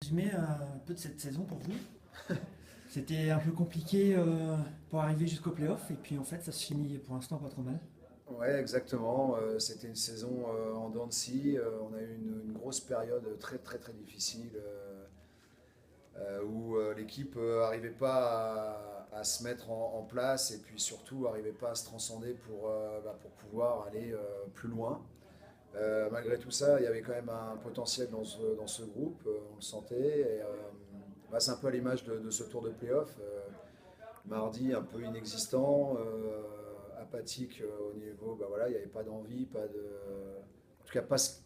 résumé un peu de cette saison pour vous? C'était un peu compliqué pour arriver jusqu'au playoff et puis en fait ça se finit pour l'instant pas trop mal. Ouais, exactement. C'était une saison en dents de scie. On a eu une grosse période très très très difficile où l'équipe n'arrivait pas à se mettre en place et puis surtout n'arrivait pas à se transcender pour pouvoir aller plus loin. Malgré tout ça, il y avait quand même un potentiel dans ce groupe, on le sentait. C'est un peu à l'image de ce tour de playoff. Mardi, un peu inexistant, apathique au niveau, voilà, il n'y avait pas d'envie, en tout cas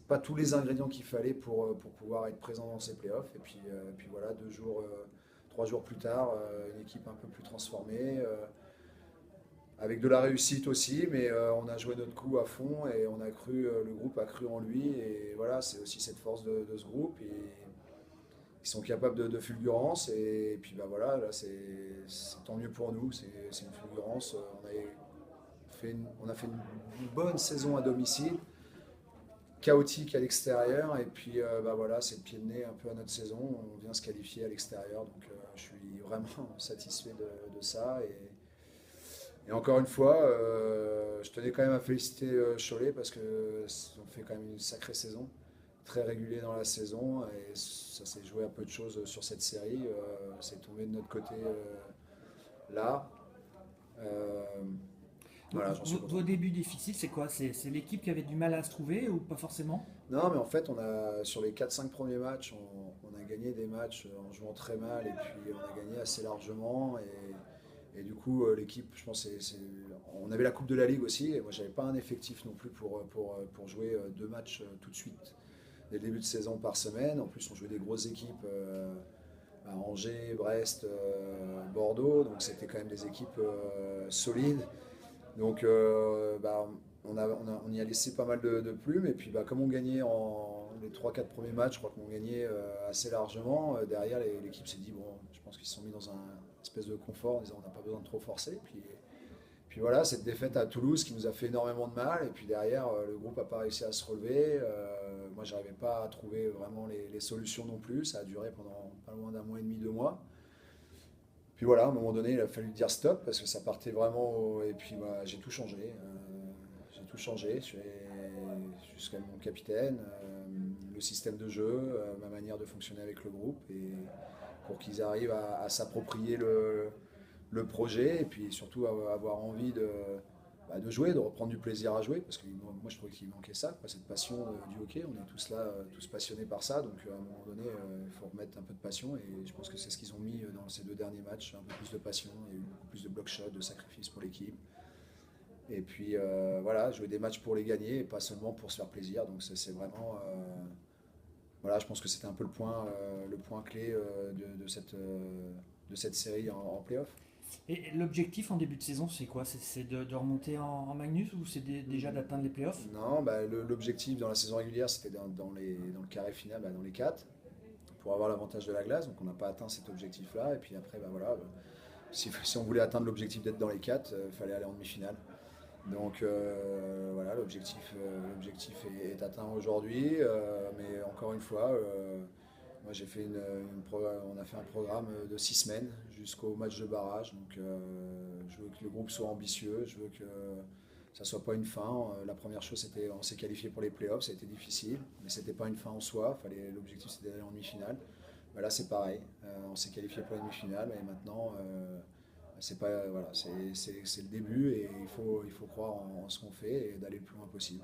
pas tous les ingrédients qu'il fallait pour pouvoir être présent dans ces playoffs. Et puis voilà, 3 jours plus tard, une équipe un peu plus transformée, avec de la réussite aussi, mais on a joué notre coup à fond et le groupe a cru en lui. Et voilà, c'est aussi cette force de ce groupe. Ils sont capables de fulgurance et puis voilà, là c'est tant mieux pour nous, c'est une fulgurance. On a fait une bonne saison à domicile, chaotique à l'extérieur et puis voilà, c'est le pied de nez un peu à notre saison. On vient se qualifier à l'extérieur, donc je suis vraiment satisfait de ça. Et encore une fois, je tenais quand même à féliciter Cholet parce qu'on fait quand même une sacrée saison, très régulier dans la saison et ça s'est joué à peu de choses sur cette série. C'est tombé de notre côté là. Euh, voilà, j'en suis Vos content. débuts difficiles, c'est quoi? C'est l'équipe qui avait du mal à se trouver ou pas forcément? Non, mais en fait, sur les 4-5 premiers matchs, on a gagné des matchs en jouant très mal et puis on a gagné assez largement. Et du coup, l'équipe, je pense, on avait la Coupe de la Ligue aussi. Et moi, j'avais pas un effectif non plus pour jouer 2 matchs tout de suite dès le début de saison par semaine. En plus, on jouait des grosses équipes à Angers, Brest, Bordeaux. Donc, c'était quand même des équipes solides. Donc, on y a laissé pas mal de plumes. Et puis, comme on gagnait les 3-4 premiers matchs, je crois qu'on gagnait assez largement. Derrière, l'équipe s'est dit, bon, je pense qu'ils se sont mis dans un espèce de confort en disant, on n'a pas besoin de trop forcer. Puis voilà, cette défaite à Toulouse qui nous a fait énormément de mal. Et puis derrière, le groupe n'a pas réussi à se relever. Moi, j'arrivais pas à trouver vraiment les solutions non plus. Ça a duré pendant pas loin d'un mois et demi, 2 mois. Puis voilà, à un moment donné, il a fallu dire stop parce que ça partait vraiment. Et puis j'ai tout changé. J'ai tout changé. Jusqu'à mon capitaine, le système de jeu, ma manière de fonctionner avec le groupe. Et pour qu'ils arrivent à s'approprier le projet et puis surtout avoir envie de jouer, de reprendre du plaisir à jouer. Parce que moi, je trouvais qu'il manquait ça, quoi, cette passion du hockey. On est tous là, tous passionnés par ça. Donc à un moment donné, il faut remettre un peu de passion. Et je pense que c'est ce qu'ils ont mis dans ces 2 derniers matchs, un peu plus de passion. Il y a eu beaucoup plus de block shots, de sacrifices pour l'équipe. Et puis voilà, jouer des matchs pour les gagner et pas seulement pour se faire plaisir. Donc c'est vraiment. Voilà, je pense que c'était un peu le point clé de cette série en playoff. Et l'objectif en début de saison, c'est quoi? C'est de remonter en Magnus ou c'est déjà d'atteindre les playoffs? Non, l'objectif dans la saison régulière, c'était dans le carré final, dans les 4, pour avoir l'avantage de la glace. Donc on n'a pas atteint cet objectif-là. Et puis après, voilà, si on voulait atteindre l'objectif d'être dans les 4, il fallait aller en demi-finale. Donc voilà, l'objectif est atteint aujourd'hui. Mais encore une fois, moi j'ai fait on a fait un programme de 6 semaines jusqu'au match de barrage. Donc je veux que le groupe soit ambitieux, je veux que ça soit pas une fin. La première chose, c'était on s'est qualifié pour les playoffs, ça a été difficile, mais c'était pas une fin en soi. L'objectif c'était d'aller en demi-finale. Là c'est pareil, on s'est qualifié pour la demi-finale et maintenant c'est pas voilà, c'est le début et il faut croire en ce qu'on fait et d'aller le plus loin possible.